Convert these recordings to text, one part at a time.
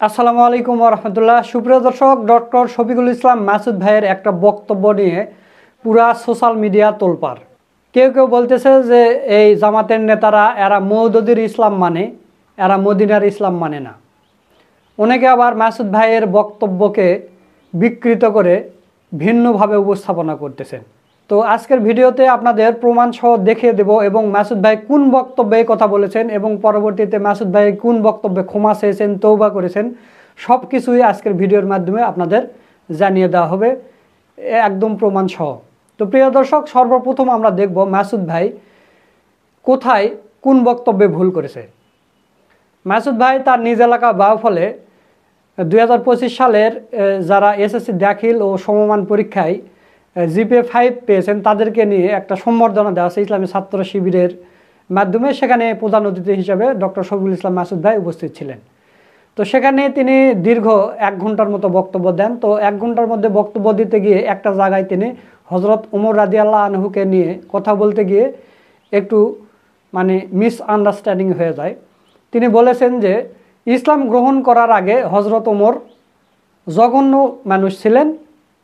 আসসালামু আলাইকুম ওয়া রাহমাতুল্লাহ। সুপ্রিয় দর্শক, ডক্টর শফিকুল ইসলাম মাসুদ ভাইয়ের একটা বক্তব্য নিয়ে পুরা সোশ্যাল মিডিয়া তোলপাড়। কেউ কেউ বলতেছে যে এই জামাতের নেতারা এরা মওদুদির ইসলাম মানে, এরা মদিনার ইসলাম মানে না। অনেকে আবার মাসুদ ভাইয়ের বক্তব্যকে বিকৃত করে ভিন্নভাবে উপস্থাপনা করতেছেন। তো আজকের ভিডিওতে আপনাদের প্রমাণ সহ দেখিয়ে দেব এবং মাসুদ ভাই কোন বক্তব্যে কথা বলেছেন এবং পরবর্তীতে মাসুদ ভাই কোন বক্তব্যে ক্ষমা চেয়েছেন, তওবা করেছেন, সব কিছুই আজকের ভিডিওর মাধ্যমে আপনাদের জানিয়ে দেওয়া হবে একদম প্রমাণ সহ। তো প্রিয় দর্শক, সর্বপ্রথম আমরা দেখব মাসুদ ভাই কোথায় কোন বক্তব্যে ভুল করেছে। মাসুদ ভাই তার নিজ এলাকা বাউফলে 2025 সালের যারা এসএসসি দাখিল ও সমমান পরীক্ষায় জিপিএ 5 পেয়েছেন তাদেরকে নিয়ে একটা সম্বর্ধনা দেওয়া হয়েছে ইসলামী ছাত্র শিবিরের মাধ্যমে। সেখানে প্রধান অতিথি হিসেবে ডক্টর শফিকুল ইসলাম মাসুদ ভাই উপস্থিত ছিলেন। তো সেখানে তিনি দীর্ঘ 1 ঘন্টার মতো বক্তব্য দেন। তো 1 ঘন্টার মধ্যে বক্তব্য দিতে গিয়ে একটা জায়গায় তিনি হজরত ওমর রাদিয়াল্লাহু আনহুকে নিয়ে কথা বলতে গিয়ে একটু মিসআন্ডারস্ট্যান্ডিং হয়ে যায়। তিনি বলেছেন যে ইসলাম গ্রহণ করার আগে হজরত ওমর জঘন্য মানুষ ছিলেন,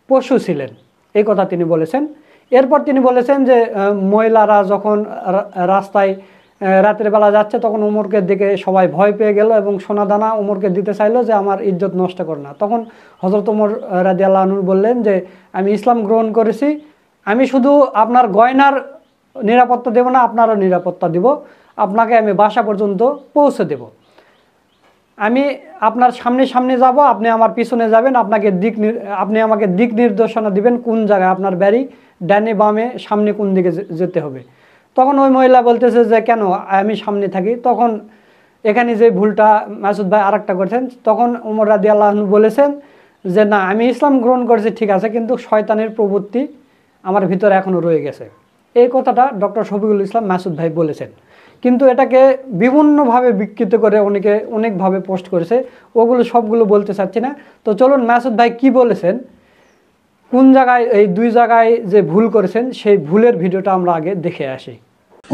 পশু ছিলেন, এই কথা তিনি বলেছেন। এরপর তিনি বলেছেন যে মহিলারা যখন রাস্তায় রাতের বেলা যাচ্ছে তখন ওমরকে দেখে সবাই ভয় পেয়ে গেল এবং সোনাদানা ওমরকে দিতে চাইলো যে আমার ইজ্জত নষ্ট কর না। তখন হজরত ওমর রাদিয়াল্লাহু আনহু বললেন যে আমি ইসলাম গ্রহণ করেছি, আমি শুধু আপনার গয়নার নিরাপত্তা দেব না, আপনারও নিরাপত্তা দিব, আপনাকে আমি বাসা পর্যন্ত পৌঁছে দেব, আমি আপনার সামনে সামনে যাব, আপনি আমার পিছনে যাবেন, আপনি আমাকে দিক নির্দেশনা দিবেন কোন জায়গায় আপনার বাড়ি, ডানে বামে সামনে কোন দিকে যেতে হবে। তখন ওই মহিলা বলতেছে যে কেন আমি সামনে থাকি। তখন এখানে যে ভুলটা মাসুদ ভাই আরেকটা করেছেন, তখন ওমর রাদিয়াল্লাহু আনহু বলেছেন যে না, আমি ইসলাম গ্রহণ করেছি ঠিক আছে, কিন্তু শয়তানের প্রবৃত্তি আমার ভিতরে এখনও রয়ে গেছে। এই কথাটা ডক্টর শফিকুল ইসলাম মাসুদ ভাই বলেছেন, কিন্তু এটাকে বিভিন্নভাবে বিকৃত করে অনেকে অনেকভাবে পোস্ট করেছে, ওগুলো সবগুলো বলতে চাচ্ছি না। তো চলুন মাসুদ ভাই কি বলেছেন, কোন জায়গায় এই 2 জায়গায় যে ভুল করেছেন সেই ভুলের ভিডিওটা আমরা আগে দেখে আসি।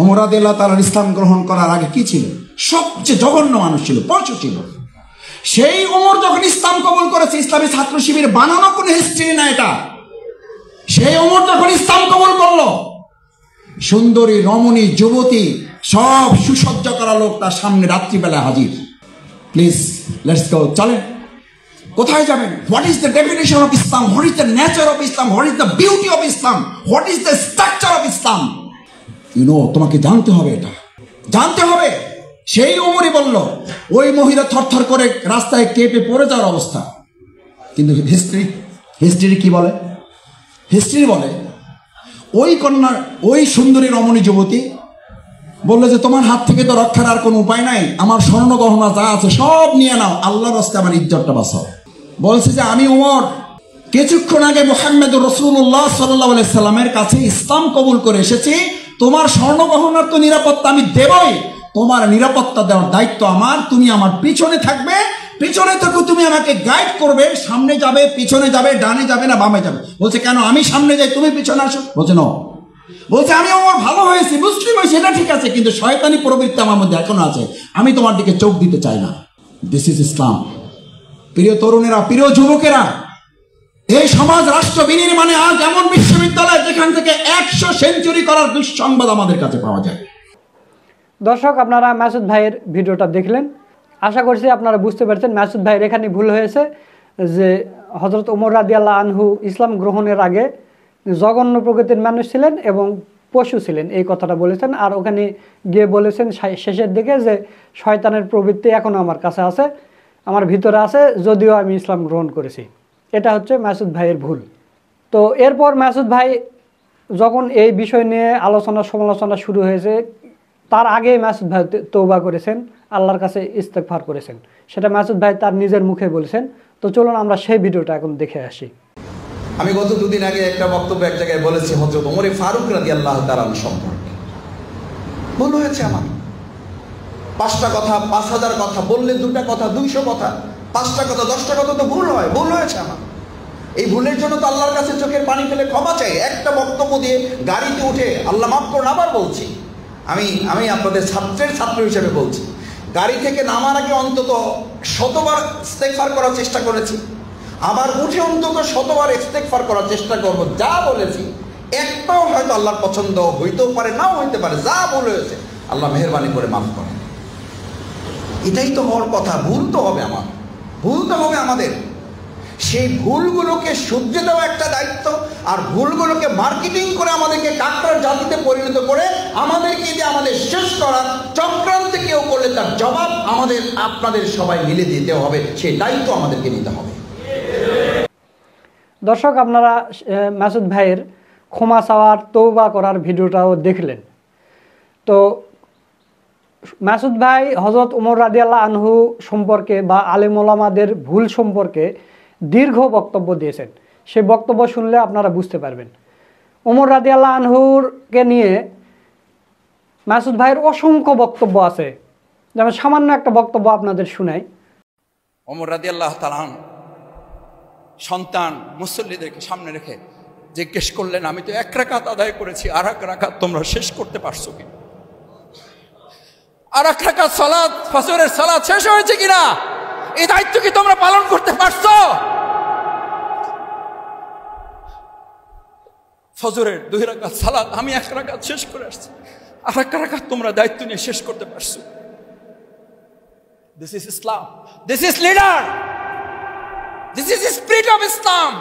ওমর রাদিয়াল্লাহু তাআলা ইসলাম গ্রহণ করার আগে কি ছিল? সবচেয়ে জঘন্য মানুষ ছিল, পশু ছিল। সেই ওমর যখন ইসলাম কবুল করেছে, ইসলামী ছাত্র শিবির বানানো কোনো হিস্ট্রি না এটা। সেই ওমর যখন ইসলাম কবুল করলো, সুন্দরী রমণী যুবতী সব সুসজ্জা করা লোক তার সামনে রাত্রিবেলা হাজির। প্লিজ লেটস গো, চলেন। কোথায় যাবেন? What is the definition of Islam? What is the nature of Islam? What is the beauty of Islam? What is the structure of Islam? তোমাকে জানতে হবে, এটা জানতে হবে। সেই ওমরই বলল, ওই মহিলা থরথর করে রাস্তায় কেঁপে পড়ে যাওয়ার অবস্থা। কিন্তু হিস্ট্রি কি বলে? হিস্ট্রি বলে ওই কন্যা, ওই সুন্দরী রমণী যুবতী বললো যে তোমার হাত থেকে তো রক্ষার আর কোনো উপায় নাই, আমার স্বর্ণ গহনা যা আছে সব নিয়ে নাও, আল্লাহর রাস্তায় আমার ইজ্জতটা বাঁচাও। বলছে যে আমি ওমর কিছুক্ষণ আগে মুহাম্মদুর রাসূলুল্লাহ সাল্লাল্লাহু আলাইহি সাল্লামের কাছে ইসলাম কবুল করে এসেছি, তোমার স্বর্ণ গহনার তো নিরাপত্তা আমি দেবই, তোমার নিরাপত্তা দেওয়ার দায়িত্ব আমার। তুমি আমার পিছনে থাকবে, পিছনে থেকে তুমি আমাকে গাইড করবে, সামনে যাবে, পিছনে যাবে, ডানে যাবে না বামে যাবে। বলছে কেন, আমি সামনে যাই, তুমি পিছনে আসো। বলছে না, বলছে আমি আমার ভালো হয়েছি, মুসলিম হয়েছি, এটা ঠিক আছে, কিন্তু শয়তানি প্রবৃত্তি আমার মধ্যে এখনো আছে, আমি তোমার দিকে চোখ দিতে চাই না। দিস ইজ ইসলাম। প্রিয় তরুণেরা, প্রিয় যুবকেরা, এই সমাজ রাষ্ট্র বিনির্মাণে আজ এমন বিশ্ববিদ্যালয় যেখান থেকে 100 সেঞ্চুরি করার দুঃসংবাদ আমাদের কাছে পাওয়া যায়। দর্শক, আপনারা মাসুদ ভাইয়ের ভিডিওটা দেখলেন, আশা করছি আপনারা বুঝতে পারছেন মাসুদ ভাইয়ের এখানে ভুল হয়েছে যে হজরত ওমর রাদিয়াল্লাহু আনহু ইসলাম গ্রহণের আগে জঘন্য প্রকৃতির মানুষ ছিলেন এবং পশু ছিলেন, এই কথাটা বলেছেন। আর ওখানে গিয়ে বলেছেন শেষের দিকে যে শয়তানের প্রবৃত্তি এখনও আমার কাছে আছে, আমার ভিতরে আছে, যদিও আমি ইসলাম গ্রহণ করেছি। এটা হচ্ছে মাসুদ ভাইয়ের ভুল। তো এরপর মাসুদ ভাই যখন এই বিষয় নিয়ে আলোচনা সমালোচনা শুরু হয়েছে, তার আগে মাসুদ ভাই তওবা করেছেন, আল্লাহর কাছে ইস্তেগফার করেছেন, সেটা মাসুদ ভাই তার নিজের মুখে বলেছেন। তো চলুন আমরা সেই ভিডিওটা এখন দেখে আসি। আমি গত 2 দিন আগে একটা বক্তব্য এক জায়গায় বলেছি হযরত ওমর ফারুক রাদিয়াল্লাহু তাআলা সম্পর্কে। ভুল হয়েছে আমার। 5টা কথা, 5000 কথা বললে 2টা কথা, 200 কথা, 5টা কথা, 10টা কথা তো ভুল হয়। ভুল হয়েছে আমার। এই ভুলের জন্য তো আল্লাহর কাছে চোখের পানি ফেলে ক্ষমা চাই। একটা বক্তব্য দিয়ে গাড়িতে উঠে আল্লাহ মাফ করুন আবার বলছি, আমি আপনাদের ছাত্র হিসেবে বলছি, গাড়ি থেকে নামার আগে অন্তত শতবার ইস্তেগফার করার চেষ্টা করেছি, আবার উঠে অন্তত শতবার ইস্তেগফার করার চেষ্টা করব। যা বলেছি একটাও হয়তো আল্লাহর পছন্দ হইতেও পারে, নাও হইতে পারে, যা বলে হয়েছে আল্লাহ মেহেরবানি করে মাফ করেন। এটাই তো হওয়ার কথা। ভুল তো হবে, ভুল তো হবে আমাদের। সেই ভুলগুলোকে শুধরে দেওয়া একটা দায়িত্ব, আর ভুলগুলোকে মার্কেটিং করে আমাদেরকে কাকড়ার জাতিতে পরিণত করে আমাদেরকে দিয়ে আমাদের শেষ করার চক্রান্তে কেউ করলে তার জবাব আমাদের আপনাদের সবাই মিলে দিতে হবে, সেই দায়িত্ব আমাদেরকে নিতে হবে। দর্শক, আপনারা মাসুদ ভাইয়ের ক্ষমা চাওয়ার তওবা করার ভিডিওটাও দেখলেন। তো মাসুদ ভাই হযরত ওমর রাদিয়াল্লাহু আনহু সম্পর্কে বা আলেম ওলামাদের ভুল সম্পর্কে দীর্ঘ বক্তব্য দিয়েছেন। সেই বক্তব্য শুনলে আপনারা বুঝতে পারবেন। ওমর রাদিয়াল্লাহু আনহুকে নিয়ে মাসুদ ভাইয়ের অসংখ্য বক্তব্য আছে। যেমন সামান্য একটা বক্তব্য আপনাদের শুনাই। ওমর রাদিয়াল্লাহু তাআলা সন্তান মুসল্লিদেরকে সামনে রেখে জিজ্ঞেস করলেন, আমি তো 1 রাকাত আদায় করেছি, আর 1 রাকাত তোমরা শেষ করতে পারছো কি? আর 1 রাকাত সালাত, ফজরের সালাত শেষ হয়েছে কিনা? এই দায়িত্ব কি তোমরা পালন করতে পারছো? ফজরের 2 রাকাত সালাত আমি 1 রাকাত শেষ করে আসছি, আর 1 রাকাত তোমরা দায়িত্ব নিয়ে শেষ করতে পারছো। This is Islam, this is leader, this is spirit of Islam.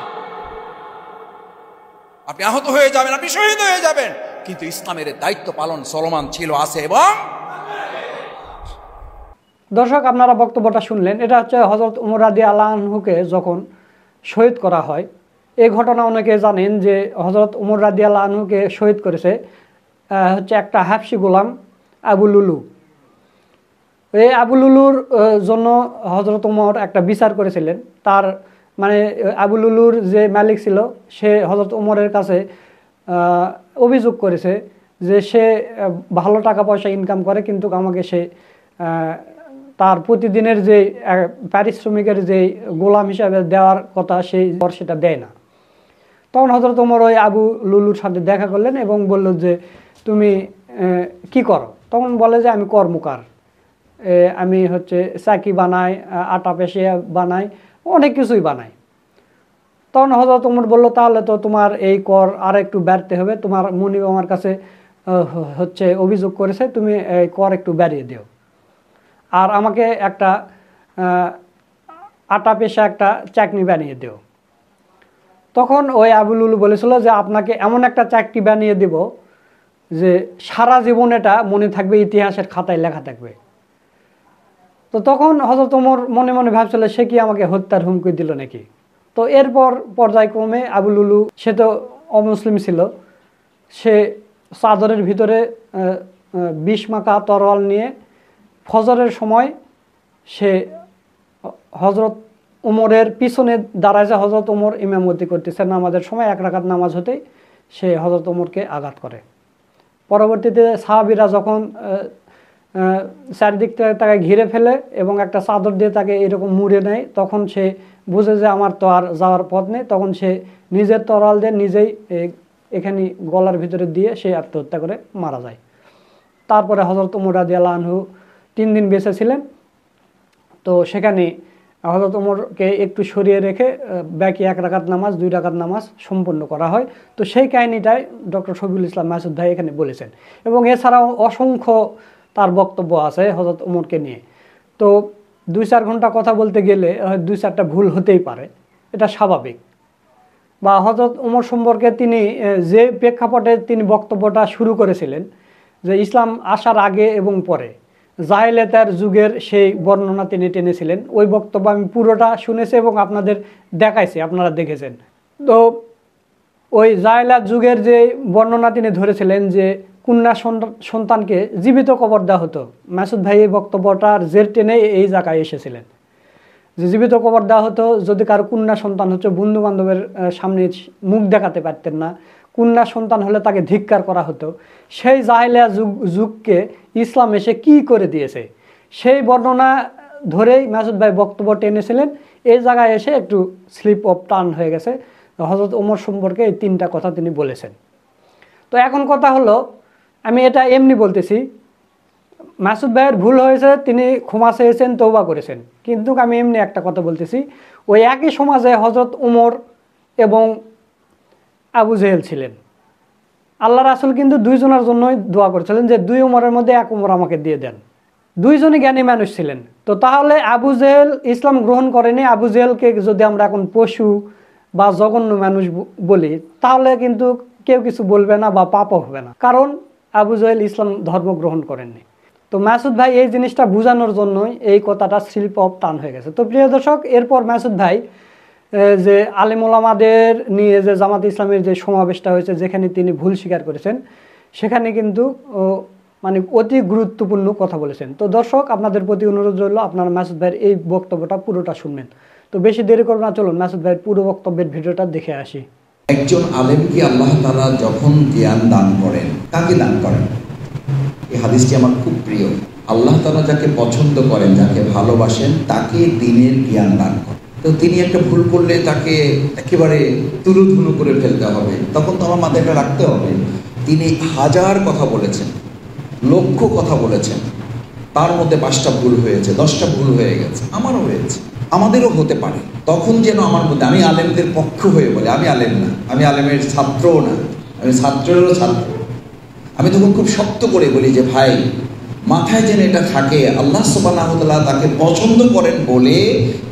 আপনি আহত হয়ে যাবেন, আপনি শহীদ হয়ে যাবেন, কিন্তু ইসলামের দায়িত্ব পালন চলমান ছিল, আছে। এবং দর্শক, আপনারা বক্তব্যটা শুনলেন। এটা হচ্ছে হযরত ওমর রাদিয়াল্লাহু আনহুকে যখন শহীদ করা হয়। এই ঘটনা অনেকে জানেন যে হযরত ওমর রাদিয়াল্লাহু আনহুকে শহীদ করেছে হচ্ছে একটা হাবশি গোলাম আবু লুলু। এই আবু লুলুর জন্য হযরত ওমর একটা বিচার করেছিলেন। তার মানে আবু লুলুর যে মালিক ছিল, সে হযরত ওমরের কাছে অভিযোগ করেছে যে সে ভালো টাকা পয়সা ইনকাম করে, কিন্তু আমাকে সে তার প্রতিদিনের যে পারিশ্রমিকের যে গোলাম হিসাবে দেওয়ার কথা সেই সেটা দেয় না। তখন হযরত ওমর ওই আবু লুলুর সাথে দেখা করলেন এবং বলল যে তুমি কি করো? তখন বলে যে আমি কর্মকার, আমি হচ্ছে চাকি বানাই, আটা পেশিয়া বানাই, অনেক কিছুই বানাই। তখন হযরত ওমর বলল, তাহলে তো তোমার এই কর আর একটু বাড়তে হবে, তোমার মুনিব আমার কাছে হচ্ছে অভিযোগ করেছে, তুমি এই কর একটু বাড়িয়ে দিও, আর আমাকে একটা আটা পেশা একটা চাকনি বানিয়ে দিও। তখন ওই আবু লুলু বলেছিল যে আপনাকে এমন একটা চাকরি বানিয়ে দেব যে সারা জীবন এটা মনে থাকবে, ইতিহাসের খাতায় লেখা থাকবে। তো তখন হযরত ওমর মনে মনে ভাবছিল সে কি আমাকে হত্যার হুমকি দিল নাকি। তো এরপর পর্যায়ক্রমে আবু লুলু, সে তো অমুসলিম ছিল, সে চাদরের ভিতরে 20 মাকা তরোয়াল নিয়ে ফজরের সময় সে হযরত ওমরের পিছনে দাঁড়ায়, হযরত ওমর ইমামতি করতেছে নামাজের সময়, 1 রাকাত নামাজ হতেই সে হযরত ওমরকে আঘাত করে। পরবর্তীতে সাহাবীরা যখন চারিদিক থেকে তাকে ঘিরে ফেলে এবং একটা চাদর দিয়ে তাকে এরকম মুড়ে নেয়, তখন সে বুঝে যে আমার তো আর যাওয়ার পথ নেই। তখন সে নিজের তরোয়াল দিয়ে নিজেই এখানে গলার ভিতরে দিয়ে সে আত্মহত্যা করে মারা যায়। তারপরে হযরত ওমর রাদিয়াল্লাহু আনহু 3 দিন বেঁচে ছিলেন। তো সেখানে হযরত ওমরকে একটু সরিয়ে রেখে বাকি 1 রাকাত নামাজ, 2 রাকাত নামাজ সম্পন্ন করা হয়। তো সেই কাহিনীটাই ডক্টর শফিউল ইসলাম মাসুদ ভাই এখানে বলেছেন, এবং এছাড়াও অসংখ্য তার বক্তব্য আছে হযরত ওমরকে নিয়ে। তো 2-4 ঘন্টা কথা বলতে গেলে 2-4টা ভুল হতেই পারে, এটা স্বাভাবিক। বা হযরত ওমর সম্পর্কে তিনি যে প্রেক্ষাপটে তিনি বক্তব্যটা শুরু করেছিলেন, যে ইসলাম আসার আগে এবং পরে জাহেলিয়াতের যুগের সেই বর্ণনা তিনি টেনেছিলেন, ওই বক্তব্য আমি পুরোটা শুনেছি এবং আপনাদের দেখাইছি, আপনারা দেখেছেন। তো ওই জাহেলিয়াত যুগের যে বর্ণনা তিনি ধরেছিলেন যে কন্যা সন্তানকে জীবিত কবর দেওয়া হতো, মাসুদ ভাই এই বক্তব্যটার জের টেনে এই জায়গায় এসেছিলেন যে জীবিত কবর দেওয়া হতো যদি কারো কন্যা সন্তান হচ্ছে বন্ধু বান্ধবের সামনে মুখ দেখাতে পারতেন না, কন্যা সন্তান হলে তাকে ধিক্কার করা হতো। সেই জাহেলিয়া যুগকে ইসলাম এসে কি করে দিয়েছে সেই বর্ণনা ধরেই মাসুদ ভাই বক্তব্য টেনেছিলেন। এই জায়গায় এসে একটু স্লিপ অফ টার্ন হয়ে গেছে। হযরত ওমর সম্পর্কে এই 3টা কথা তিনি বলেছেন। তো এখন কথা হলো, আমি এটা এমনি বলতেছি, মাসুদ ভাইয়ের ভুল হয়েছে, তিনি ক্ষমা চেয়েছেন, তওবা করেছেন। কিন্তু আমি এমনি একটা কথা বলতেছি, ওই একই সমাজে হজরত উমর এবং আবু জেহেল ছিলেন। আল্লাহ রাসূল কিন্তু দুইজনের জন্যই দোয়া করেছিলেন যে 2 উমরের মধ্যে 1 উমর আমাকে দিয়ে দেন। দুইজনই জ্ঞানী মানুষ ছিলেন। তো তাহলে আবু জেহেল ইসলাম গ্রহণ করেনি, আবু জেহেলকে যদি আমরা এখন পশু বা জঘন্য মানুষ বলি, তাহলে কিন্তু কেউ কিছু বলবে না বা পাপও হবে না, কারণ আবু জেহেল ইসলাম ধর্ম গ্রহণ করেননি। তো মাসুদ ভাই এই জিনিসটা বোঝানোর জন্যই এই কথাটা স্লিপ অফ টান হয়ে গেছে। তো প্রিয় দর্শক, এরপর মাসুদ ভাই যে আলেম ওলামাদের নিয়ে যে জামাত ইসলামের যে সমাবেশটা হয়েছে, যেখানে তিনি ভুল স্বীকার করেছেন, সেখানে কিন্তু মানে অতি গুরুত্বপূর্ণ কথা বলেছেন। তো দর্শক, আপনাদের প্রতি অনুরোধ রইল আপনারা মাসুদ ভাইয়ের এই বক্তব্যটা পুরোটা শুনবেন। তো বেশি দেরি করব না, চলুন মাসুদ ভাইয়ের পুরো বক্তব্যের ভিডিওটা দেখে আসি। একজন আলেমকে আল্লাহ তাআলা যখন জ্ঞান দান করেন, কাকে দান করেন? এই হাদিসটি আমার খুব প্রিয়। আল্লাহ তাআলা যাকে পছন্দ করেন, যাকে ভালোবাসেন, তাকে দ্বীনের জ্ঞান দান করেন। তো তিনি একটা ভুল করলে তাকে একেবারে তুলুধুলু করে ফেলতে হবে, তখন তো আমার মাথায় এটা রাখতে হবে তিনি 1000 কথা বলেছেন, লক্ষ কথা বলেছেন, তার মধ্যে 5টা ভুল হয়েছে, 10টা ভুল হয়ে গেছে, আমারও হয়েছে, আমাদেরও হতে পারে। তখন যেন আমার মধ্যে, আমি আলেমদের পক্ষ হয়ে বলি, আমি আলেম না, আমি আলেমের ছাত্রও না, আমি ছাত্রেরও ছাত্র, আমি তখন খুব শক্ত করে বলি যে ভাই, মাথায় যেন এটা থাকে আল্লাহ সুবহানাহু ওয়া তাআলা তাকে পছন্দ করেন বলে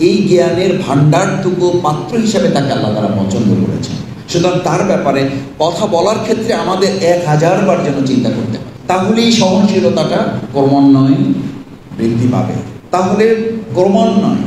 এই জ্ঞানের ভাণ্ডারটুকু পাত্র হিসাবে তাকে আল্লাহ তাআলা পছন্দ করেছেন। সুতরাং তার ব্যাপারে কথা বলার ক্ষেত্রে আমাদের 1000 বার যেন চিন্তা করতে হয়, তাহলেই সহনশীলতাটা ক্রমান্বয়ে বৃদ্ধি পাবে। তাহলে ক্রমান্বয়ে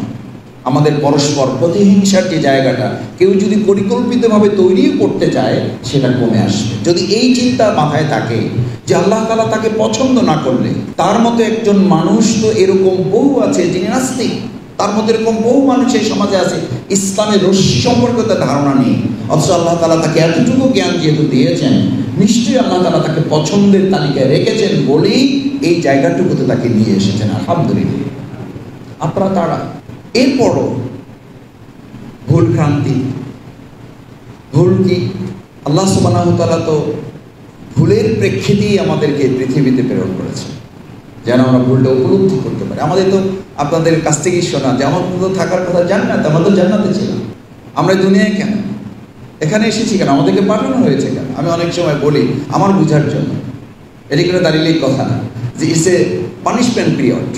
আমাদের পরস্পর প্রতিহিংসার যে জায়গাটা কেউ যদি পরিকল্পিতভাবে তৈরিও করতে চায়, সেটা কমে আসবে। যদি এই চিন্তা মাথায় থাকে যে আল্লাহ তাআলা তাকে পছন্দ না করলে, তার মতো একজন মানুষ তো এরকম বহু আছে যিনি নাস্তিক, তার মধ্যে এরকম বহু মানুষ এই সমাজে আছে ইসলামের রশ্মি সম্পর্কে তার ধারণা নেই, অথচ আল্লাহ তাআলা তাকে এতটুকু জ্ঞান যেহেতু দিয়েছেন, নিশ্চয়ই আল্লাহ তাআলা তাকে পছন্দের তালিকায় রেখেছেন বলেই এই জায়গাটুকুতে তাকে নিয়ে এসেছেন। আলহামদুলিল্লাহ। আপনারা তারা এরপরও ভুল ভ্রান্তি, ভুল কি? আল্লাহ সুবহানাহু ওয়া তাআলা তো ভুলের প্রেক্ষিতেই আমাদেরকে পৃথিবীতে প্রেরণ করেছে, যেন আমরা ভুলটা উপলব্ধি করতে পারি। আমাদের তো আপনাদের কাছ থেকেই শোনা যে আমার তো থাকার কথা জান্নাত, আমাদের জান্নাতে ছিলাম, আমরা দুনিয়ায় কেন, এখানে এসেছি কেন, আমাদেরকে পাঠানো হয়েছে কেন? আমি অনেক সময় বলি আমার বুঝার জন্য, এটি করে দাঁড়িয়ে কথা না যে ইটস এ পানিশমেন্ট পিরিয়ড,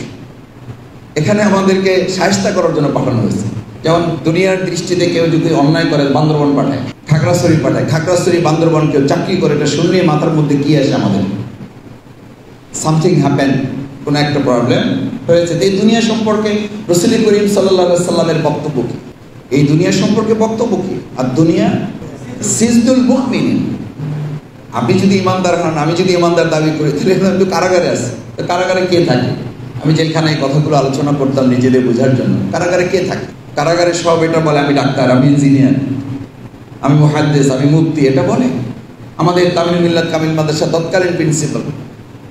এখানে আমাদেরকে শায়েস্তা করার জন্য পাঠানো হয়েছে। যেমন দুনিয়ার দৃষ্টিতে কেউ যদি অন্যায় করে বান্দরবন পাঠায়, খাগড়াছড়ি পাঠায়, খাগড়াছড়ি বান্দরবন কেউ চাকরি করে, এটা শুনলে মাথার মধ্যে কি আসে আমাদের? সামথিং হ্যাপেন, কোনো একটা প্রবলেম হয়েছে। এই দুনিয়া সম্পর্কে রাসূল করিম সাল্লাল্লাহু আলাইহি সাল্লামের বক্তব্য কি? এই দুনিয়া সম্পর্কে বক্তব্য কি? আর দুনিয়া সিজদুল মুমিনিন। আপনি যদি ইমানদার হন, আমি যদি ইমানদার দাবি করি, তাহলে একটু কারাগারে আছে। তো কারাগারে কে থাকে? আমি যেখানে কথাগুলো আলোচনা করতাম নিজেদের বোঝার জন্য, কারাগারে কে থাকে? কারাগারে সব এটা বলে আমি ডাক্তার, আমি ইঞ্জিনিয়ার, আমি মুহাদ্দিস, আমি মুফতি, এটা বলে। আমাদের তামিল মিল্লাত কামিল মাদ্রাসা তৎকালীন প্রিন্সিপাল,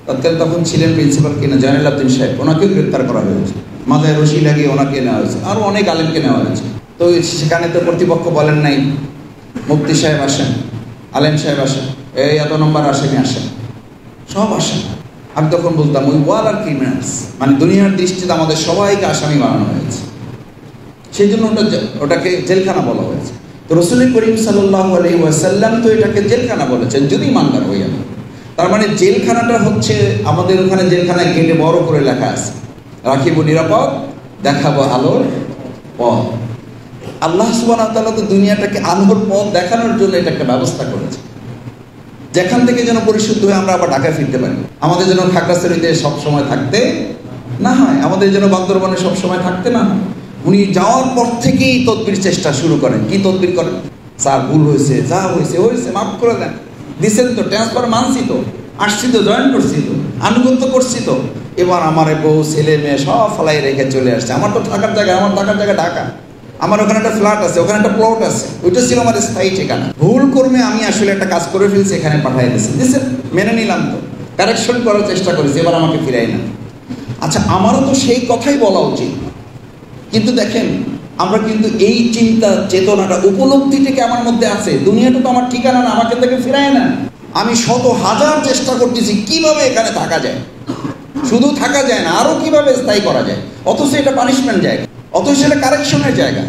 তৎকালীন তখন ছিলেন প্রিন্সিপাল কিনা জয়নুল আবদিন সাহেব, ওনাকেও গ্রেপ্তার করা হয়েছে, মাথায় রশি লাগিয়ে ওনাকে নেওয়া হয়েছে, আরও অনেক আলেমকে নেওয়া হয়েছে। তো সেখানে তো কর্তৃপক্ষ বলেন নাই মুফতি সাহেব আসেন, আলেম সাহেব আসেন, এই এত নম্বর আসেনি আসেন, সব আসেন। আমি তখন বলতাম ওই ওয়াল আর ক্রিমিনালস, মানে দুনিয়ার দৃষ্টিতে আমাদের সবাইকে আসামি বানানো হয়েছে, সেই জন্য ওটাকে জেলখানা বলা হয়েছে। তো রাসূল করিম সাল্লাল্লাহু আলাইহি ওয়াসাল্লাম তো এটাকে জেলখানা বলেছেন যদি ইমানদার হয়ে যাবে। তার মানে জেলখানাটা হচ্ছে আমাদের ওখানে জেলখানায় গেটে বড় করে লেখা আছে রাখিব নিরাপদ, দেখাবো আলোর পথ। আল্লাহ সুবহানাহু ওয়া তাআলা তো দুনিয়াটাকে আলোর পথ দেখানোর জন্য এটা একটা ব্যবস্থা করেছে, যেখান থেকে যেন পরিশুদ্ধ হয়ে আমরা আবার ঢাকায় ফিরতে পারি। আমাদের যেন খাগড়াছড়িতে সবসময় থাকতে না হয়, আমাদের যেন বান্দরবনে সবসময় থাকতে না হয়। উনি যাওয়ার পর থেকেই তদবির চেষ্টা শুরু করেন। কি তদবির করেন? স্যার ভুল হয়েছে, যা হয়েছে হয়েছে, মাফ করে দেন, দিচ্ছেন তো, ট্রান্সফার মানছি তো, আসছি তো, জয়েন করছি তো, আনুগত্য করছি তো, এবার আমার বউ ছেলে মেয়ে সব ফলাই রেখে চলে আসছে। আমার তো থাকার জায়গা, আমার থাকার জায়গা ঢাকা, আমার ওখানে একটা ফ্ল্যাট আছে, ওখানে একটা প্লট আছে, ওইটা ছিল আমার স্থায়ী ঠিকানা। ভুল কর্মে আমি আসলে একটা কাজ করে ফেলছি, এখানে পাঠিয়ে দিয়েছি, দিচ্ছেন, মেনে নিলাম তো, কারেকশন করার চেষ্টা করেছি, এবার আমাকে ফিরাই না। আচ্ছা, আমারও তো সেই কথাই বলা উচিত, কিন্তু দেখেন আমরা কিন্তু এই চিন্তা চেতনাটা উপলব্ধি থেকে আমার মধ্যে আছে, দুনিয়াটা তো আমার ঠিকানা না, আমাকে থেকে ফিরায় না। আমি শত হাজার চেষ্টা করতেছি কিভাবে এখানে থাকা যায়, শুধু থাকা যায় না, আরো কিভাবে স্থায়ী করা যায়। অথচ এটা পানিশমেন্ট জায়গা, অথচ এটা কারেকশনের জায়গা,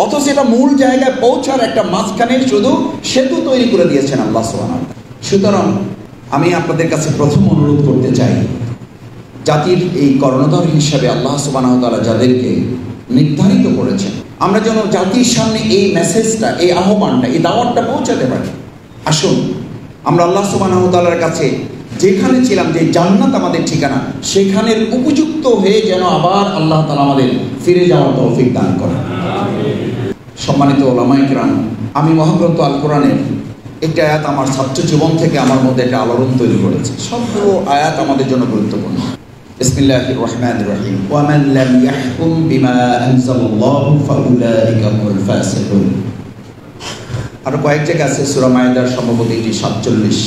অথচ এটা মূল জায়গায় পৌঁছার একটা মাঝখানে শুধু সেতু তৈরি করে দিয়েছেন আল্লাহ সুবহানাহু ওয়া তাআলা। সুতরাং আমি আপনাদের কাছে প্রথম অনুরোধ করতে চাই, জাতির এই কর্ণধার হিসাবে আল্লাহ সুবহানাহু ওয়া তাআলা যাদেরকে নির্ধারিত করেছেন, আমরা যেন জাতির সামনে এই মেসেজটা, এই আহ্বানটা, এই দাওয়াতটা পৌঁছাতে পারি। আসুন আমরা আল্লাহ সুবহানাহু ওয়া তাআলার কাছে যেখানে ছিলাম, যে জান্নাত আমাদের ঠিকানা, সেখানের উপযুক্ত হয়ে যেন আবার আল্লাহ তাআলা আমাদের ফিরে যাওয়ার তৌফিক দান করেন। সম্মানিত উলামায়ে কেরাম, আমি মহাগ্রন্থ আল কোরআনের একটি আয়াত আমার ছাত্র জীবন থেকে আমার মধ্যে একটা আলোড়ন তৈরি করেছে। সবগুলো আয়াত আমাদের জন্য গুরুত্বপূর্ণ। বিসমিল্লাহির রহমানির রহিম। ওয়া মান লাম ইয়াহকুম বিমা আনজালাল্লাহু ফাউলাইকা হুমুল ফাসিকুন। আর কয়েক জায়গা আছে সূরা মায়েদার, সম্ভবত এটি 47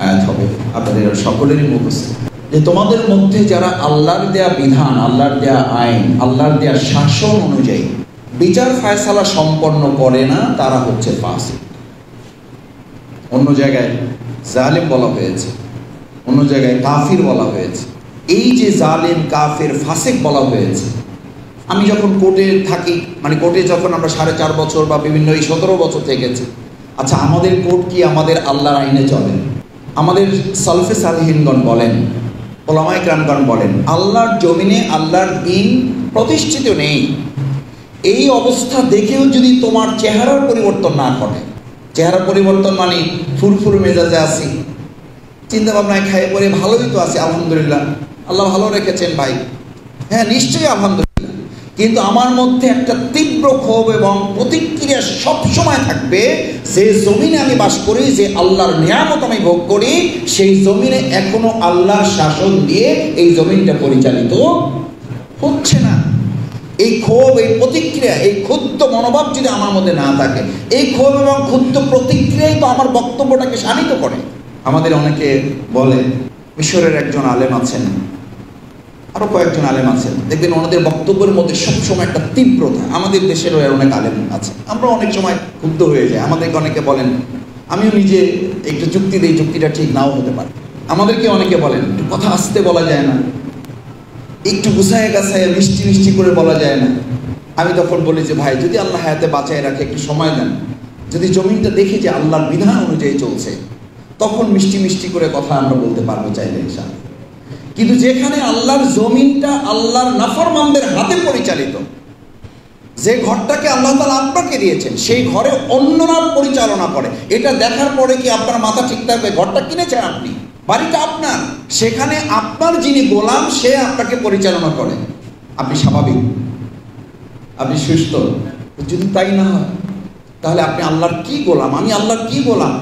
আয়াত হবে, আপনাদের সকলেরই মুখস্থ, যে তোমাদের মধ্যে যারা আল্লাহর দেয়া বিধান, আল্লাহর দেয়া আইন, আল্লাহর দেয়া শাসন অনুযায়ী বিচার ফায়সালা সম্পন্ন করে না, তারা হচ্ছে ফাসিক। অন্য জায়গায় জালিম বলা হয়েছে, অন্য জায়গায় কাফির বলা হয়েছে। এই যে জালিম, কাফির, ফাসিক বলা হয়েছে, আমি যখন কোর্টে থাকি, মানে কোর্টে যখন আমরা 4.5 বছর বা বিভিন্ন এই 17 বছর থেকেছি, আচ্ছা আমাদের কোর্ট কি আমাদের আল্লাহর আইনে চলে? আমাদের সালফে সালিহিনগণ বলেন, ওলামায়ে কেরামগণ বলেন, আল্লাহর জমিনে আল্লাহর দ্বীন প্রতিষ্ঠিত নেই। এই অবস্থা দেখেও যদি তোমার চেহারার পরিবর্তন না ঘটে, চেহারা পরিবর্তন মানে ফুরফুর মেজাজে আছি, চিন্তা ভাবনায় খাইয়ে পরে ভালোই তো আছে, আলহামদুলিল্লাহ, আল্লাহ ভালো রেখেছেন ভাই, হ্যাঁ নিশ্চয়ই আলহামদুলিল্লাহ, কিন্তু আমার মধ্যে একটা তীব্র ক্ষোভ এবং প্রতিক্রিয়া সবসময় থাকবে, যে জমিনে আমি বাস করি, যে আল্লাহর নিয়ামত আমি ভোগ করি, সেই জমিনে এখনো আল্লাহর শাসন দিয়ে এই জমিনটা পরিচালিত হচ্ছে না। এই ক্ষোভ, এই প্রতিক্রিয়া, এই ক্ষুব্ধ মনোভাব যদি আমার মধ্যে না থাকে, এই ক্ষোভ এবং ক্ষুব্ধ প্রতিক্রিয়াই তো আমার বক্তব্যটাকে শানিত করে। আমাদের অনেকে বলে, মিশরের একজন আলেম আছেন, আরো কয়েকজন আলেম আছেন, দেখবেন ওনাদের বক্তব্যের মধ্যে সবসময় একটা তীব্রতা। আমাদের দেশেরও অনেক আলেম আছে, আমরা অনেক সময় ক্ষুব্ধ হয়ে যাই। আমাদেরকে অনেকে বলেন, আমিও নিজে একটু যুক্তি দিই, যুক্তিটা ঠিক নাও হতে পারে। আমাদেরকে অনেকে বলেন, একটু কথা আস্তে বলা যায় না, একটু গুছায় গাছায় মিষ্টি মিষ্টি করে বলা যায় না। আমি তখন বলি যে ভাই, যদি আল্লাহ হায়াতে বাঁচায় রাখে, একটু সময় দেন, যদি জমিনটা দেখি যে আল্লাহর বিধান অনুযায়ী চলছে, তখন মিষ্টি মিষ্টি করে কথা আমরা বলতে পারবো চাইলে ইনশাআল্লাহ। কিন্তু যেখানে আল্লাহর জমিনটা আল্লাহর নাফরমানদের হাতে পরিচালিত, যে ঘরটাকে আল্লাহ তাআলা আপনাকে দিয়েছেন, সেই ঘরে অন্যরা পরিচালনা করে, এটা দেখার পরে কি আপনার মাথা ঠিক থাকবে? ঘরটা কিনেছেন আপনি, বাড়িটা আপনার, সেখানে আপনার যিনি গোলাম, সে আপনাকে পরিচালনা করে, আপনি স্বাভাবিক, আপনি সুস্থ। যদি তাই না হয়, তাহলে আপনি আল্লাহর কি গোলাম? আমি আল্লাহর কি গোলাম?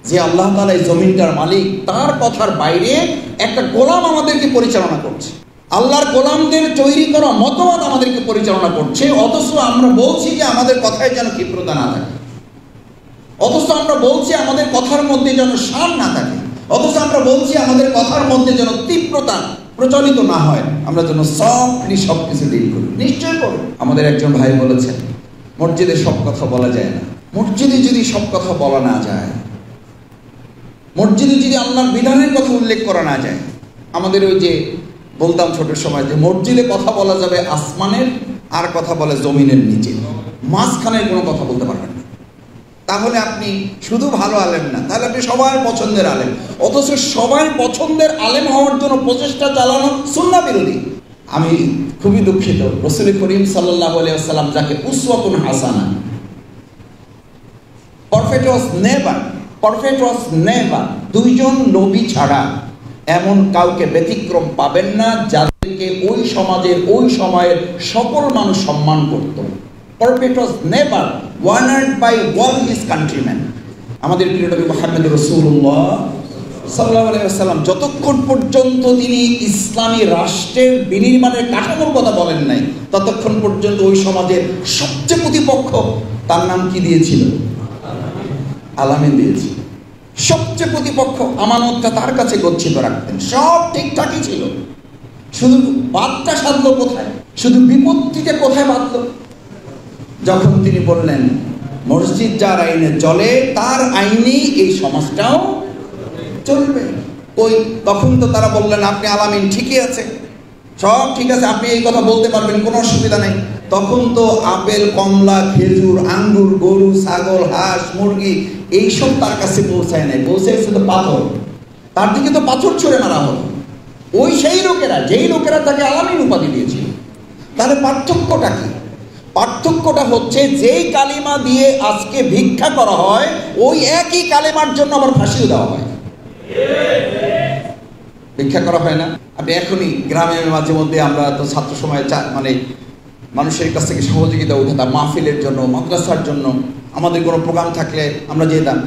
যে আল্লাহ তাআলা এই জমিনটার মালিক, তার কথার বাইরে একটা গোলাম আমাদেরকে পরিচালনা করছে, আল্লাহর গোলামদের তৈরি করা মতবাদ আমাদেরকে পরিচালনা করছে। অথচ আমরা বলছি যে আমাদের কথায় যেন ক্ষিপ্রতা না থাকে, অথচ আমরা বলছি আমাদের কথার মধ্যে যেন শান না থাকে, অথচ আমরা বলছি আমাদের কথার মধ্যে যেন তীব্রতা প্রচলিত না হয়, আমরা যেন সফটলি সব কিছু ডিল করি। নিশ্চয় করো। আমাদের একজন ভাই বলেছেন, মসজিদে সব কথা বলা যায় না। মসজিদে যদি সব কথা বলা না যায়, মসজিদে যদি আল্লাহর বিধানের কথা উল্লেখ করা না যায়, আমাদের ওই যে বলতাম ছোটের সময় যে মসজিদে কথা বলা যাবে আসমানের, আর কথা বলে জমিনের নিচে, মাঝখানের কোনো কথা বলতে পারবেন না। তাহলে আপনি শুধু ভালো আলেম না, তাহলে আপনি সবার পছন্দের আলেম। অথচ সবার পছন্দের আলেম হওয়ার জন্য প্রচেষ্টা চালানো সুন্নাহ বিরোধী। আমি খুবই দুঃখিত, রাসূল করিম সাল্লাল্লাহু আলাইহি ওয়াসাল্লাম যাকে উসওয়াতুন হাসানা, পারফেক্ট ওয়াজ নেভার, দুইজন নবী ছাড়া এমন কাউকে ব্যতিক্রম পাবেন না যাদেরকে ওই সমাজের, ওই সময়ের সকল মানুষ সম্মান করত। Perfect was never honoured by all his countryman. আমাদের প্রিয় নবী মুহাম্মদ রাসূলুল্লাহ সাল্লাল্লাহু আলাইহি ওয়াসাল্লাম যতক্ষণ পর্যন্ত তিনি ইসলামী রাষ্ট্রের বিনির্মাণের কাঠামোর কথা বলেন নাই, ততক্ষণ পর্যন্ত ওই সমাজের সবচেয়ে প্রতিপক্ষ, তার নাম কি দিয়েছিল? আলামিন দিয়েছিল। সবচেয়ে প্রতিপক্ষ, আমানতটা তার কাছে গচ্ছিত রাখতেন, সব ঠিকঠাকই ছিল, শুধু বাদটা সাধলো কোথায়, শুধু বিপত্তিতে কোথায় বাঁধলো? যখন তিনি বললেন মসজিদ যার আইনে চলে, তার আইনেই এই সমাজটাও চলবে। কই, তখন তো তারা বললেন আপনি আলামিন, ঠিকই আছে, সব ঠিক আছে, আপনি এই কথা বলতে পারবেন, কোনো অসুবিধা নেই। তখন তো আপেল, কমলা, খেজুর, আঙ্গুর, গরু, ছাগল, হাঁস, মুরগি এইসব তার কাছে পৌঁছায় নাই, পৌঁছেছে তো পাথর। তার দিকে তো পাথর ছুঁড়ে মারা হলো। ওই সেই লোকেরা, যেই লোকেরা তাকে আলামিন উপাধি দিয়েছিল। তাহলে পার্থক্যটা কি? পার্থক্যটা হচ্ছে যেই কালিমা দিয়ে আজকে ভিক্ষা করা হয়, ওই একই কালিমার জন্য আবার ফাঁসিও দেওয়া হয়। ভিক্ষা করা হয় না। আপনি এখনই গ্রামে মাঝে মধ্যে আমরা তো ছাত্র সময়ে মানে মানুষের কাছ থেকে সহযোগিতা উঠাতাম, মাহফিলের জন্য, মাদ্রাসার জন্য, আমাদের কোনো প্রোগ্রাম থাকলে আমরা যেতাম।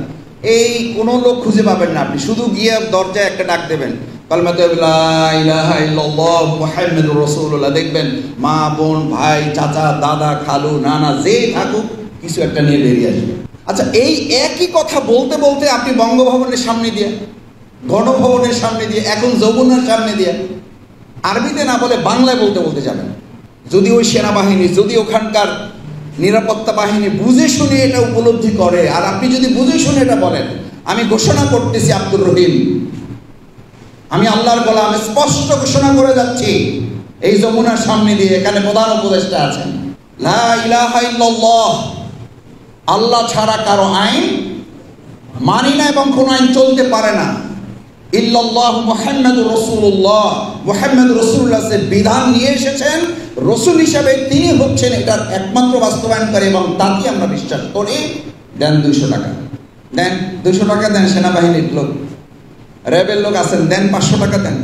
এই কোনো লোক খুঁজে পাবেন না, আপনি শুধু গিয়ে দরজায় একটা ডাক দেবেন, কালিমাতু লা ইলাহা ইল্লাল্লাহ মুহাম্মাদুর রাসূলুল্লাহ, দেখবেন মা, বোন, ভাই, চাচা, দাদা, খালু, নানা যে থাকুক কিছু একটা নিয়ে বেরিয়ে আসবে। আচ্ছা, এই একই কথা বলতে বলতে আপনি বঙ্গভবনের সামনে দিয়ে, গণভবনের সামনে দিয়ে, এখন যমুনার সামনে দিয়ে আরবিতে না বলে বাংলায় বলতে বলতে যাবেন। যদি ওই সেনাবাহিনী, যদি ওখানকার নিরাপত্তা বাহিনী বুঝে শুনে এটা উপলব্ধি করে, আর আপনি যদি বুঝে শুনে এটা বলেন, আমি ঘোষণা করতেছি আব্দুর রহিম, আমি আল্লাহর গোলাম, স্পষ্ট ঘোষণা করে যাচ্ছি এই যমুনার সামনে দিয়ে, এখানে প্রধান উপদেষ্টা আছেন, লা ইলাহা ইল্লাল্লাহ, আল্লাহ ছাড়া কারো আইন মানি না এবং কোনো আইন চলতে পারে না। ইল্লাল্লাহ মুহাম্মাদুর রাসূলুল্লাহ, মুহাম্মাদুর রাসূলুল্লাহ যে বিধান নিয়ে এসেছেন, রসুল হিসাবে তিনি হচ্ছেন এটার একমাত্র বাস্তবায়নকারী এবং তাকে আমরা বিশ্বাস করি। দেন 200 টাকা, দেন 200 টাকা দেন, সেনাবাহিনীর লোক, র্যাবের লোক আছেন, দেন 500 টাকা দেন।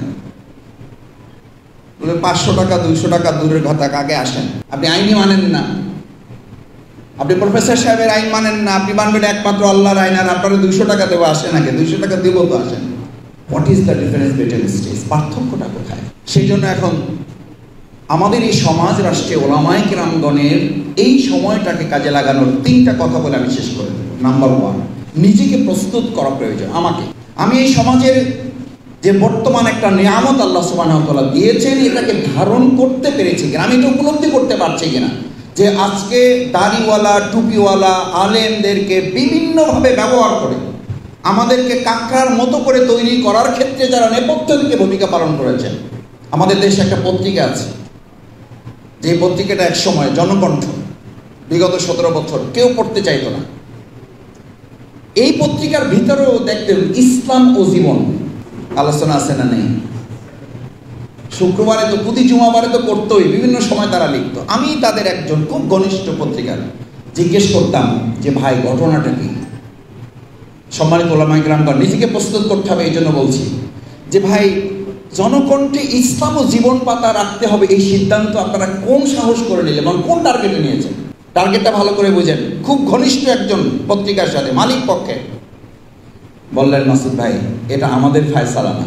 500 টাকা 200 টাকা দূরের কথা, আগে আসেন। আপনি আইনই মানেন না, আপনি প্রফেসর সাহেবের আইন মানেন না, আপনি মানবেন একমাত্র আল্লাহর আইন, আর আপনারা 200 টাকা দেবো, আসেন আগে, 200 টাকা দেবো তো আসেন। What is the difference between stage? পার্থক্যটা কোথায়? সেই জন্য এখন আমাদের এই সমাজ রাষ্ট্রে ওলামায়ে কেরামগণের এই সময়টাকে কাজে লাগানোর 3টা কথা বলে আমি শেষ করে দেব। নাম্বার 1, নিজেকে প্রস্তুত করা প্রয়োজন। আমি এই সমাজের যে বর্তমান একটা নিয়ামত আল্লাহ সুবহানাহু ওয়া তাআলা দিয়েছেন, এটাকে ধারণ করতে পেরেছি কিনা, আমি এটা উপলব্ধি করতে পারছি কিনা, যে আজকে দাড়িওয়ালা, টুপিওয়ালা আলেমদেরকে বিভিন্নভাবে ব্যবহার করে আমাদেরকে কাকড়ার মতো করে তৈরি করার ক্ষেত্রে যারা নেপথ্য থেকে ভূমিকা পালন করেছেন। আমাদের দেশে একটা পত্রিকা আছে, যে পত্রিকাটা এক সময় জনকণ্ঠ, বিগত 17 বছর কেউ পড়তে চাইতো না। এই পত্রিকার ভিতরেও দেখতেন ইসলাম ও জীবন আলোচনা আছে না নেই? শুক্রবারে তো, প্রতি জুমাবারে তো পড়তোই, বিভিন্ন সময় তারা লিখতো। আমি তাদের একজন খুব ঘনিষ্ঠ পত্রিকার জিজ্ঞেস করতাম যে ভাই ঘটনাটা কি? সম্মানিত ওলামায়ে কেরামগণ, নিজেকে প্রস্তুত করতে হবে, এই জন্য বলছি যে ভাই, জনকণ্ঠে ইসলাম ও জীবন পাতা রাখতে হবে, এই সিদ্ধান্ত আপনারা কোন সাহস করে নিলেন এবং কোন টার্গেটে নিয়েছেন? টার্গেটটা ভালো করে বুঝেন। খুব ঘনিষ্ঠ একজন পত্রিকার সাথে, মালিক পক্ষে, বললেন মাসুদ ভাই, এটা আমাদের ফায়সালা না,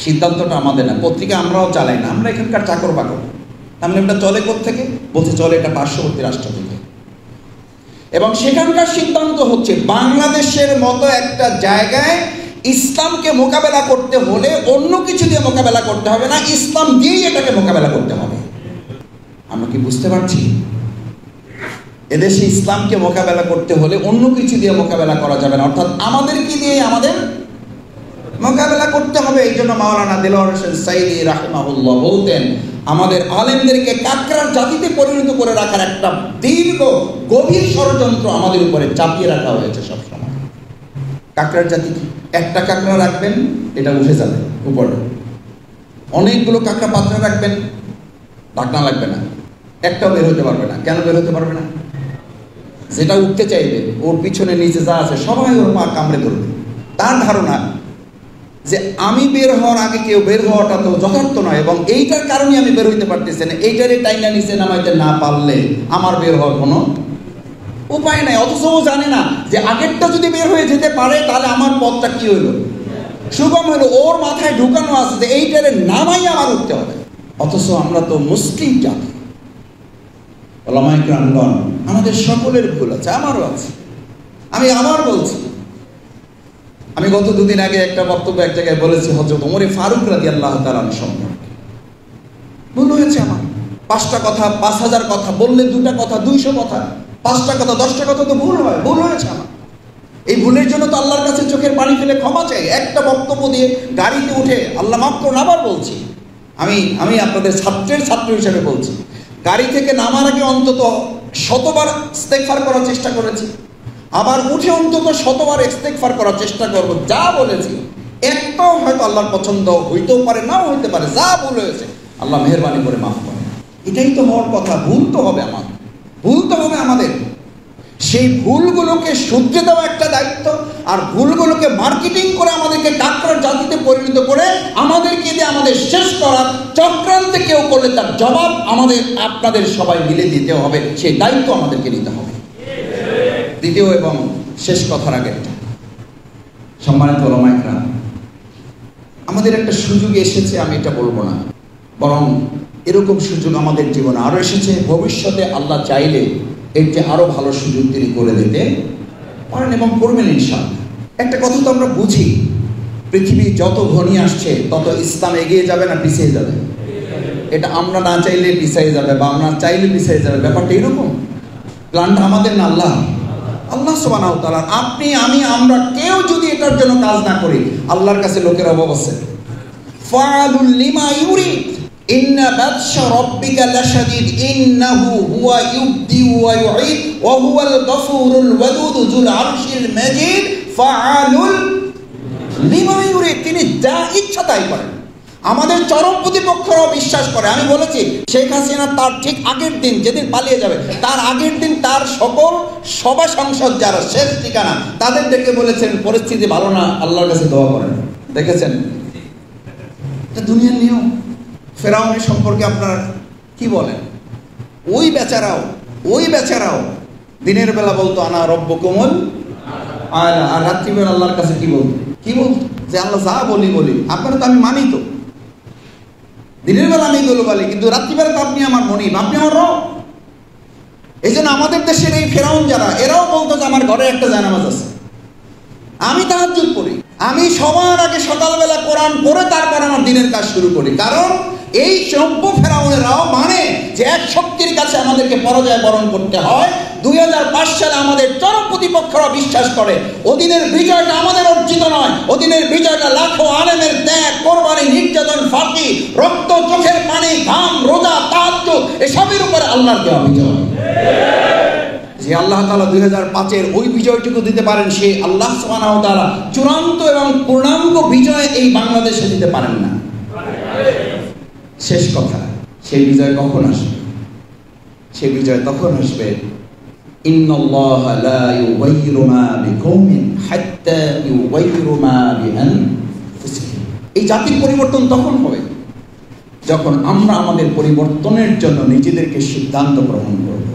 সিদ্ধান্তটা আমাদের না, পত্রিকা আমরাও চালাই না, আমরা এখানকার চাকর বাকর। তাহলে এটা চলে কোত্থেকে? বলছে চলে এটা পার্শ্ববর্তী রাষ্ট্র থেকে, এবং সেখানকার সিদ্ধান্ত হচ্ছে বাংলাদেশের মতো একটা জায়গায় ইসলামকে মোকাবেলা করতে হলে অন্য কিছু দিয়ে মোকাবেলা করতে হবে না, ইসলাম দিয়েই এটাকে মোকাবেলা করতে হবে। আমরা কি বুঝতে পারছি? এদেশে ইসলামকে মোকাবেলা করতে হলে অন্য কিছু দিয়ে মোকাবেলা করা যাবে না, অর্থাৎ আমাদেরকে দিয়ে আমাদের মোকাবেলা করতে হবে। এই জন্য মাওলানা দেলোয়ার হোসেন সাইদি রাহিমাহুল্লাহ বলতেন, আমাদের আলেমদেরকে কাকড়ার জাতিতে পরিণত করে রাখার একটা দীর্ঘ গভীর ষড়যন্ত্র আমাদের উপরে চাপিয়ে রাখা হয়েছে সবসময়। কাকড়ার জাতি কি? একটা কাকড়া রাখবেন, এটা উঠে যাবে উপরে, অনেকগুলো কাকড়া পাত্রে রাখবেন, ঢাকনা লাগবে না, একটাও বের হতে পারবে না। কেন বের হতে পারবে না? যেটা উঠতে চাইবে ওর পিছনে নিচে যা আছে সবাই ওর পা কামড়ে ধরবে। তার ধারণা যে আমি বের হওয়ার আগে কেউ বের হওয়াটা তো যথার্থ নয়, এবং এইটার কারণে আমি বের হইতে পারতেছি না, এইটারে টাইনা নিচে নামাইতে না পারলে আমার বের হওয়ার কোনো উপায় নাই। অথচ ও জানে না যে আগেরটা যদি বের হয়ে যেতে পারে তাহলে আমার পথটা কি হইলো, সুগম হইলো। ওর মাথায় ঢুকানো আছে যে এইটারে নামাই আমার উঠতে হবে। অথচ আমরা তো মুসলিম জাতি, ওলামায়ে কেরামগণ, আমাদের সকলের ভুল আছে, আমারও আছে। আমি আবার বলছি, আমি গত 2 দিন আগে একটা বক্তব্য এক জায়গায় বলেছি হযরত ওমর ফারুক রাদিয়াল্লাহু তাআলা সম্পর্কে। ভুল হয়েছে আমার। 5টা কথা, 5000 কথা বললে 2টা কথা, 200 কথা, 5টা কথা, 10টা কথা তো ভুল হয়, ভুল হয়েছে আমার। এই ভুলের জন্য তো আল্লাহর কাছে চোখের পানি ফেলে ক্ষমা চাই। একটা বক্তব্য দিয়ে গাড়িতে উঠে আল্লাহ মাফ করুন, আবার বলছি, আমি আপনাদের ছাত্রের ছাত্র হিসেবে বলছি, গাড়ি থেকে নামার আগে অন্তত 100বার ইস্তেগফার করার চেষ্টা করেছি, আবার উঠে অন্তত 100বার ইস্তেগফার করার চেষ্টা করব। যা বলেছি একটাও হয়তো আল্লাহর পছন্দ হইতেও পারে, নাও হইতে পারে, যা ভুল হয়েছে আল্লাহ মেহেরবানি করে মাফ করে। এটাই তো হওয়ার কথা। ভুল তো হবে আমাদের। সেই ভুলগুলোকে শুধরে দেওয়া একটা দায়িত্ব, আর ভুলগুলোকে মার্কেটিং করে আমাদেরকে ডাক্তার জাতিতে পরিণত করে আমাদেরকে দিয়ে আমাদের শেষ করার চক্রান্তে কেউ করলে তার জবাব আমাদের আপনাদের সবাই মিলে দিতে হবে। সেই দায়িত্ব আমাদেরকে নিতে হবে। দ্বিতীয় এবং শেষ কথার আগে, সম্মানিত ওলামায়ে কেরাম, আমাদের একটা সুযোগ এসেছে, আমি এটা বলবো না, বরং এরকম সুযোগ আমাদের জীবনে আরো এসেছে। ভবিষ্যতে আল্লাহ চাইলে এর যে আরো ভালো সুযোগ তিনি করে দিতে পারেন এবং করবেন ইনশাআল্লাহ। একটা কথা তো আমরা বুঝি, পৃথিবী যত ধনী আসছে তত ইসলাম এগিয়ে যাবে না পিছিয়ে যাবে? এটা আমরা না চাইলে পিছিয়ে যাবে, বা আমরা চাইলে পিছিয়ে যাবে, ব্যাপারটা এরকম। প্ল্যানটা আমাদের না, আল্লাহ সুবহানাহু ওয়া তাআলা। আপনি, আমি, আমরা কেউ যদি এটার জন্য কাজ না করি, আল্লাহর কাছে লোকের অভাব আছে। ফাআলুল লিমা ইউরিদ ইন্না বাতশা রাব্বিকা লাশাদীদ ইন্নাহু হুয়া ইউবদি ওয়া ইউঈদ ওয়া হুয়াল গফুরুল ওয়াদুদ যুল আরশিল মাজিদ ফাআলুল লিমা ইউরিদ। তিনি যা ইচ্ছা তাই করেন। আমাদের চরম প্রতিপক্ষরাও বিশ্বাস করে। আমি বলেছি, শেখ হাসিনা তার ঠিক আগের দিন, যেদিন পালিয়ে যাবে তার আগের দিন তার সকল সভা সংসদ যারা শেষ ঠিকানা তাদের ডেকে বলেছেন পরিস্থিতি ভালো না, আল্লাহর কাছে দোয়া করেন। দেখেছেন, এটা দুনিয়ার নিয়ম। ফেরাউনের সম্পর্কে আপনারা কি বলেন? ওই বেচারাও দিনের বেলা বলতো আনা রব্বুকুমুল আ'লা, আর রাত্রিবেলা আল্লাহর কাছে কি বলতো যে আল্লাহ যা বলি আপনারা তো আমি মানি, তো দিনের বেলা আমি এগুলো বলি, কিন্তু রাত্রিবেলা তো আপনি আমার মনিব, আপনি আমার রব। এই জন্য আমাদের দেশের এই ফেরাউন যারা, এরাও বলতো যে আমার ঘরে একটা জানামাজ আছে, আমি তাহাজ্জুদ পড়ি, আমি সবার আগে সকালবেলা কোরআন পড়ে তারপর আমার দিনের কাজ শুরু করি। কারণ এই সভ্য ফেরাউনেরাও মানে যে এক শক্তির কাছে আমাদেরকে পরাজয় বরণ করতে হয়। 2005 সালে আমাদের চরম প্রতিপক্ষরা বিশ্বাস করে ওদিনের বিজয়টা আমাদের অর্জিত নয়, ওদিনের বিজয়টা লাখো আলেমের ত্যাগ, কোরবানি, নির্যাতন, ফাঁকি, রক্ত, চোখের পানি, ঘাম, রোজা, তাহাজ্জুদ এসবের উপরে আল্লাহর দেওয়া বিজয়। যে আল্লাহ তাআলা 2005-এর ওই বিজয়টুকু দিতে পারেন, সেই আল্লাহ সুবহানাহু ওয়া তাআলা চূড়ান্ত এবং পূর্ণাঙ্গ বিজয় এই বাংলাদেশে দিতে পারেন না। শেষ কথা, সেই বিজয় কখন আসবে? সেই বিজয় তখন আসবে, ইন্নাল্লাহা লা ইউগাইয়িরু মা বিকওমিন হাত্তা ইউগাইয়িরু মা বিআনফুসিহিম। এই জাতির পরিবর্তন তখন হবে যখন আমরা আমাদের পরিবর্তনের জন্য নিজেদেরকে সিদ্ধান্ত গ্রহণ করব।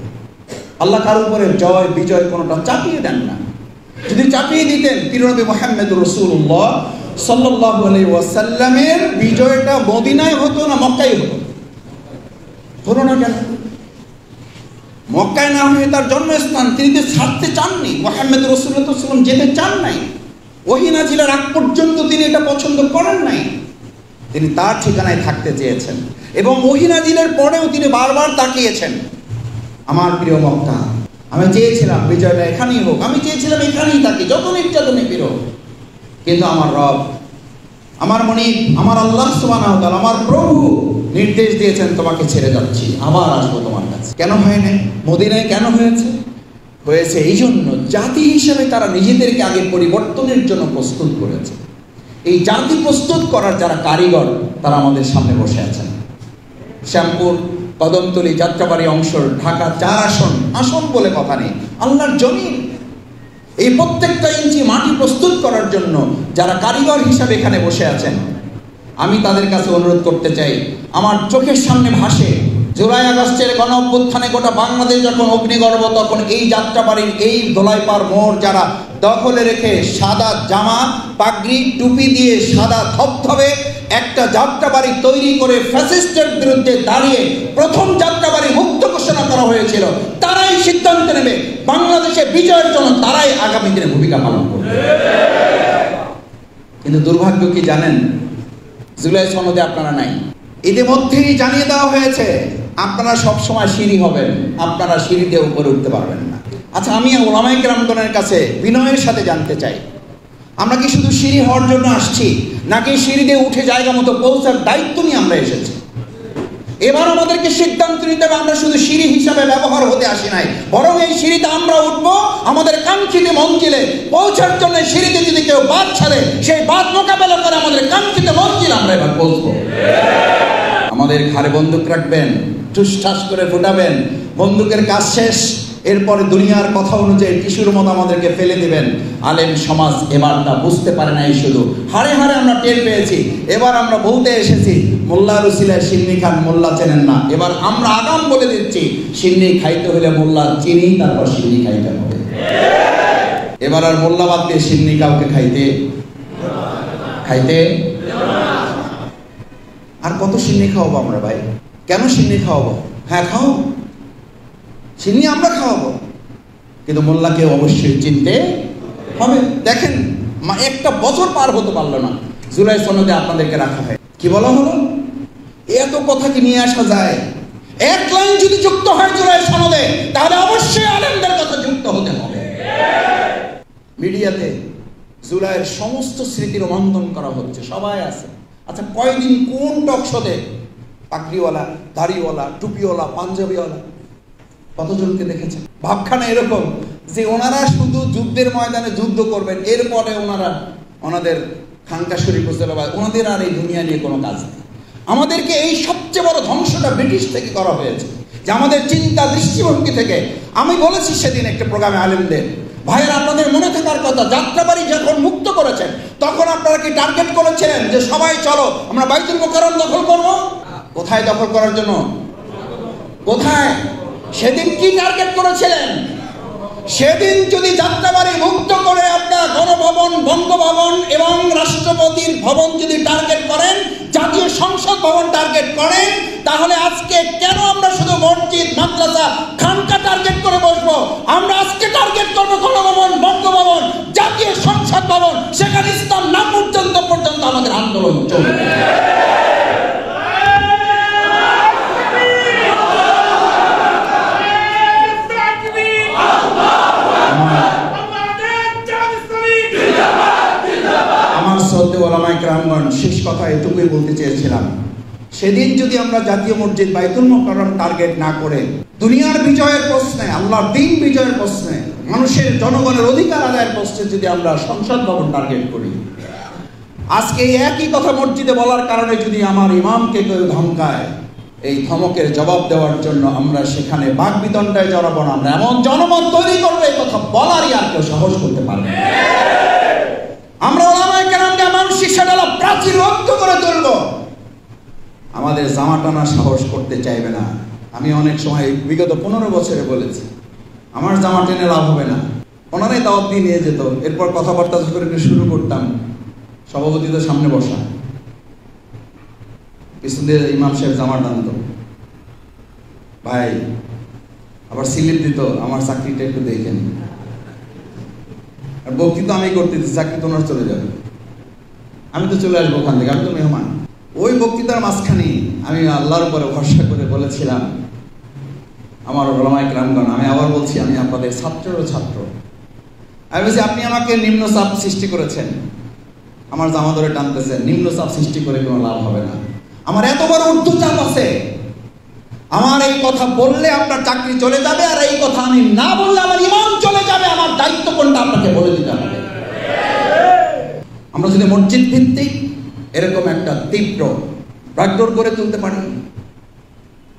আল্লাহ কার উপরে জয় বিজয় কোনোটা চাপিয়ে দেন না। যদি চাপিয়ে দিতেন, প্রিয়নবী মুহাম্মদুর রাসূলুল্লাহ সাল্লাল্লাহু আলাইহি ওয়াসাল্লামের বিজয়টা মদিনায় হতো না মক্কায় হতো? হলো না কেন? মক্কায় না হয়ে তার জন্মস্থান তিনি তো ছাড়তে চাননি। মুহাম্মদ রাসূলুল্লাহ সাল্লাল্লাহু আলাইহি ওয়াসাল্লাম যেতে চান নাই। ওহী নাযিলের আগ পর্যন্ত তিনি এটা পছন্দ করেন নাই। তিনি তার ঠিকানায় থাকতে চেয়েছেন এবং ওহী নাযিলের পরেও তিনি বারবার তাকিয়েছেন, আমার প্রিয় মক্কা, আমি চেয়েছিলাম বিজয়টা এখানেই হোক, আমি চেয়েছিলাম এখানেই থাকি, যত নির্যাতনে প্রিয়, কিন্তু আমার রব, আমার মনিব, আমার আল্লাহ সুবহানাহু ওয়া তাআলা, আমার প্রভু নির্দেশ দিয়েছেন তোমাকে ছেড়ে যাচ্ছি, আবার আসবো তোমার কাছে। কেন হয় নাই? মদিনায় কেন হয়েছে? হয়েছে এই জন্য জাতি হিসেবে তারা নিজেদেরকে আগে পরিবর্তনের জন্য প্রস্তুত করেছে। এই জাতি প্রস্তুত করার যারা কারিগর তারা আমাদের সামনে বসে আছেন। শ্যামপুর, কদমতলী, যাত্রাবাড়ি অংশ, ঢাকা 4 আসন বলে কথা নেই, আল্লাহর জমিন। এই প্রত্যেকটা ইঞ্চি মাটি প্রস্তুত করার জন্য যারা কারিগর হিসাবে এখানে বসে আছেন, আমি তাদের কাছে অনুরোধ করতে চাই। আমার চোখের সামনে ভাসে জুলাই আগস্টের গণ অভ্যুত্থানে গোটা বাংলাদেশ যখন অগ্নিগর্ভ, তখন এই যাত্রাবাড়ির এই দোলাইপাড় মোড় যারা দখলে রেখে সাদা জামা, পাগড়ি, টুপি দিয়ে সাদা ধবধবে একটা যাত্রাবাড়ি তৈরি করে ফ্যাসিস্টের বিরুদ্ধে দাঁড়িয়ে প্রথম যাত্রাবাড়ি মুক্ত ঘোষণা করা হয়েছিল, তারাই সিদ্ধান্ত নেবে বাংলাদেশে বিজয়ের জন্য, তারাই আগামী দিনে ভূমিকা পালন করবে। কিন্তু দুর্ভাগ্য কি জানেন? জুলাই সনদে আপনারা নাই। ইতিমধ্যেই জানিয়ে দেওয়া হয়েছে আপনারা সব সময় সিঁড়ি হবেন, আপনারা সিঁড়ি দিয়ে উপরে উঠতে পারবেন না। আচ্ছা, আমি ওলামায়ে কেরামগণের কাছে বিনয়ের সাথে জানতে চাই, আমরা কি শুধু সিঁড়ি হওয়ার জন্য আসছি, নাকি সিঁড়িতে উঠে জায়গা মতো পৌঁছার দায়িত্ব নিয়ে আমরা এসেছি? এবার আমাদেরকে সিদ্ধান্ত নিতে হবে, আমরা শুধু সিঁড়ি হিসাবে ব্যবহার হতে আসি নাই, বরং এই সিঁড়িতে আমরা উঠবো আমাদের কাঙ্ক্ষিত মঞ্জিলে পৌঁছার জন্য। সিঁড়িতে যদি কেউ বাদ ছাড়ে, সেই বাদ মোকাবেলা করে আমাদের কাঙ্ক্ষিত মঞ্জিলে আমরা এবার পৌঁছবো। আমাদের ঘাড়ে বন্দুক রাখবেন, ঠুসঠাস করে ফুটাবেন, বন্দুকের কাজ শেষ, এরপরে দুনিয়ার কথা অনুযায়ী টিস্যুর মতো আমাদেরকে ফেলে দিবেন। আলেম সমাজ এবার তা বুঝতে পারে নাই, শুধু হাড়ে হাড়ে আমরা টের পেয়েছি। এবার আমরা বলতে এসেছি, মোল্লার উসিলায় সিন্নি খান, মোল্লা চেনেন না। এবার আমরা আগাম বলে দিচ্ছি, সিন্নি খাইতে হলে মোল্লা চিনি, তারপর সিন্নি খাইতে হবে। এবার আর মোল্লা বাদ দিয়ে সিন্নি কাউকে খাইতে আর কত সিন্নি খাওয়াবো আমরা ভাই? কেন সিন্নি খাওয়াবো? হ্যাঁ খাও, সিন্নি আমরা খাওয়াবো, কিন্তু মোল্লাকে অবশ্যই চিনতে হবে। দেখেন, একটা বছর পার হতে পারলো না, জুলাই সনদে আপনাদেরকে রাখা হয়। কি বলা হলো? এত কথা কি নিয়ে আসা যায়? এক লাইন যদি যুক্ত হয় জুলাই সনদে, তাহলে অবশ্যই আলেমদের কথা যুক্ত হতে হবে। মিডিয়াতে জুলাইয়ের সমস্ত স্মৃতি রোমন্থন করা হচ্ছে, সবাই আছে। আচ্ছা, কয়দিন কোন টকশোতে পাগড়িওয়ালা, দাড়িওয়ালা, টুপিওয়ালা, পাঞ্জাবিওয়ালা কতজনকে দেখেছেন? ভাবখানা এরকম যে ওনারা শুধু যুদ্ধের ময়দানে যুদ্ধ করবেন, এরপরে ওনাদের খানকা শরীফ ওনাদের আর এই দুনিয়া নিয়ে কোনো কাজ নেই। আমাদেরকে এই সবচেয়ে বড় ধ্বংসটা ব্রিটিশ থেকে করা হয়েছে, যে আমাদের চিন্তা দৃষ্টিভঙ্গি থেকে। আমি বলেছি সেদিন একটা প্রোগ্রামে আলেমদের, ভাইয়ের আপনাদের মনে থাকার কথা, যাত্রাবাড়ি যখন মুক্ত করেছেন তখন আপনারা কি টার্গেট করেছিলেন যে সবাই চলো আমরা বাইতুল মুকাররম দখল করব? কোথায় দখল করার জন্য? কোথায়? সেদিন কি টার্গেট করেছিলেন? সেদিন যদি যাত্রাবাড়ি মুক্ত করে আপনার গণভবন, বঙ্গভবন এবং রাষ্ট্রপতির ভবন যদি টার্গেট করেন, জাতীয় সংসদ ভবন টার্গেট করেন, তাহলে আজকে কেন আমরা শুধু মসজিদ, মাদ্রাসা, খানকা টার্গেট করে বসবো? আমরা আজকে টার্গেট করবো গণভবন, বঙ্গভবন, জাতীয় সংসদ ভবন। সেখানে ইসলাম নাম পর্যন্ত আমাদের আন্দোলন চলবে। ওলামায়ে কেরামগণ, শেষ কথা এটুকুই বলতে চেয়েছিলাম, সেদিন যদি আমরা জাতীয় মসজিদ বাইতুল মুকাররম টার্গেট না করে দুনিয়ার বিজয়ের প্রশ্নে, আল্লাহর দ্বীন বিজয়ের প্রশ্নে, মানুষের জনগণের অধিকার আদায়ের প্রশ্নে যদি আমরা সংসদ ভবন টার্গেট করি, আজকে এই একই কথা মসজিদে বলার কারণে যদি আমার ইমামকে কেউ ধমকায়, এই ধমকের জবাব দেওয়ার জন্য আমরা সেখানে বাকবিতণ্ডায় জড়াবো না। আমরা এমন জনমত তৈরি করবো, এই কথা বলারই আর কেউ সাহস করতে পারবে না। আমরা ওলামায়ে কেরামকে মানসিক সেটালা প্রাচীর রক্ত করে তুলব, আমাদের জামা টানা সাহস করতে চাইবে না। আমি অনেক সময় বিগত 15 বছরে বলেছি, আমার জামা টেনে লাভ হবে না। ওনারাই দাওয়াত দিয়ে নিয়ে যেত, এরপর কথাবার্তা করে শুরু করতাম, সভাপতি তো সামনে বসা, পিছন দিয়ে ইমাম সাহেব জামা টানত, ভাই আবার স্লিপ দিত, আমার চাকরিটা একটু দেখেন। আর বক্তৃতা আমি করতেছি, চাকরি তো ওনার চলে যাবে, আমি তো চলে আসবো ওখান থেকে, আমি তো মেহমান। ওই বক্তৃতার মাঝখানে আমি আল্লাহর উপরে ভরসা করে বলেছিলাম, আমার ওলামায়ে কেরামগণ, আমি আবার বলছি, আমি আপনাদের ছাত্রেরও ছাত্র। আমি বলছি, আপনি আমাকে নিম্ন চাপ সৃষ্টি করেছেন, আমার জামা ধরে টানতেছেন, নিম্ন চাপ সৃষ্টি করে কোনো লাভ হবে না। আমার এত বড় ঊর্ধ্ব চাপ আছে, আমার এই কথা বললে আপনার চাকরি চলে যাবে, আর এই কথা আমি না বললে আমার ইমান চলে যাবে। আমার দায়িত্ব কোনটা আপনাকে বলে দিতে হবে। আমরা যদি মসজিদ ভিত্তিক এরকম একটা তীব্র ব্যাকডোর করে তুলতে পারি,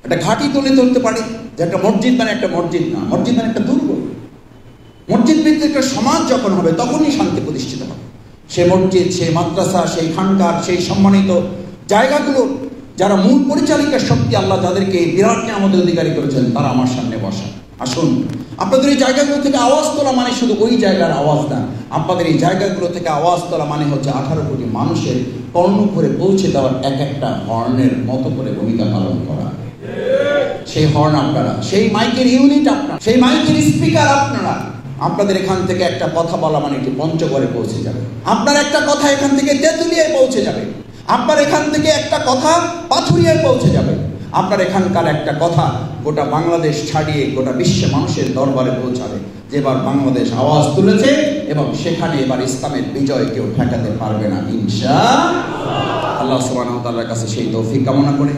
একটা ঘাঁটি তুলতে পারি, যে একটা মসজিদ মানে একটা মসজিদ না, মসজিদ মানে একটা দুর্গ। মসজিদ ভিত্তিক একটা সমাজ যখন হবে, তখনই শান্তি প্রতিষ্ঠিত হবে। সেই মসজিদ, সেই মাদ্রাসা, সেই খানকার, সেই সম্মানিত জায়গাগুলো, যারা মূল পরিচালিকার শক্তি আল্লাহ যাদেরকে বিরাট নিয়ামতের অধিকারী করেছেন, তারা আমার সামনে বসা। আসুন, আপনাদের এই জায়গাগুলো থেকে আওয়াজ তোলা মানে শুধু ওই জায়গার আওয়াজ না, আপনাদের এই জায়গাগুলো থেকে আওয়াজ তোলা মানে হচ্ছে 18 কোটি মানুষের কর্ণকুহরে পৌঁছে দেওয়ার এক একটা হর্নের মতো করে ভূমিকা পালন করা। সেই হর্ন আপনারা, সেই মাইকের ইউনিট আপনারা, সেই মাইকের স্পিকার আপনারা। আপনাদের এখান থেকে একটা কথা বলা মানে এটি পঞ্চগড়ে পৌঁছে যাবে, আপনার একটা কথা এখান থেকে তেঁতুলিয়ায় পৌঁছে যাবে, আপনার এখান থেকে একটা কথা পাথুরিয়ায় পৌঁছে যাবে, আপনার এখানকার একটা কথা গোটা বাংলাদেশ ছাড়িয়ে গোটা বিশ্বের মানুষের দরবারে পৌঁছাবে যে এবার বাংলাদেশ আওয়াজ তুলেছে এবং সেখানে এবার ইসলামের বিজয় কেউ ঠেকাতে পারবে না ইনশাআল্লাহ। আল্লাহ সুবহানাহু ওয়া তাআলার কাছে সেই তৌফিক কামনা করে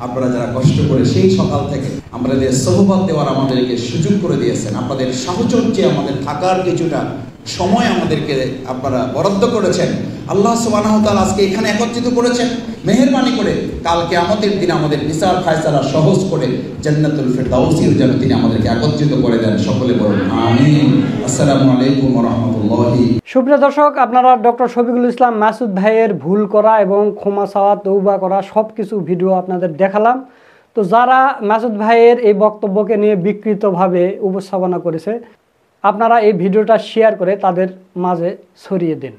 আপনারা যারা কষ্ট করে সেই সকাল থেকে আমাদের সোহবত দেওয়ার আমাদেরকে সুযোগ করে দিয়েছেন, আপনাদের সাহচর্যে আমাদের থাকার কিছুটা সময় আমাদেরকে আপনারা বরাদ্দ করেছেন, আল্লাহ সুবহানাহু ওয়া তাআলা আজকে এখানে একত্রিত করেছেন মেহেরবানি করে কালকে আমাদের দিন আমাদের বিচার ফায়সালা সহজ করে জান্নাতুল ফিরদাউসের যেন তিনি আমাদেরকে একত্রিত করে দেন। সকলে বলুন আমিন। আসসালামু আলাইকুম ওয়া রাহমাতুল্লাহি। সুপ্রিয় দর্শক, আপনারা ডক্টর শফিকুল ইসলাম মাসুদ ভাইয়ের ভুল করা এবং ক্ষমা চাওয়া, তৌবা করা সব কিছু ভিডিও আপনাদের দেখালাম। তো যারা মাসুদ ভাইয়ের এই বক্তব্যকে নিয়ে বিকৃতভাবে উপস্থাপনা করেছে, আপনারা এই ভিডিওটা শেয়ার করে তাদের মাঝে ছড়িয়ে দিন।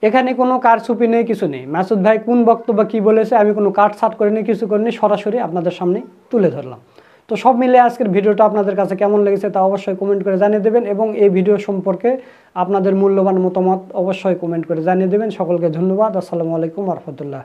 এখানে কোনো কারচুপি নেই, কিছু নেই। মাসুদ ভাই কোন বক্তব্য কি বলেছে আমি কোনো কাটছাট করিনি, কিছু করিনি, সরাসরি আপনাদের সামনে তুলে ধরলাম। তো সব মিলে আজকের ভিডিওটা আপনাদের কাছে কেমন লেগেছে তা অবশ্যই কমেন্ট করে জানিয়ে দেবেন এবং এই ভিডিও সম্পর্কে আপনাদের মূল্যবান মতামত অবশ্যই কমেন্ট করে জানিয়ে দেবেন। সকলকে ধন্যবাদ। আসসালামু আলাইকুম ওয়া রাহমাতুল্লাহ।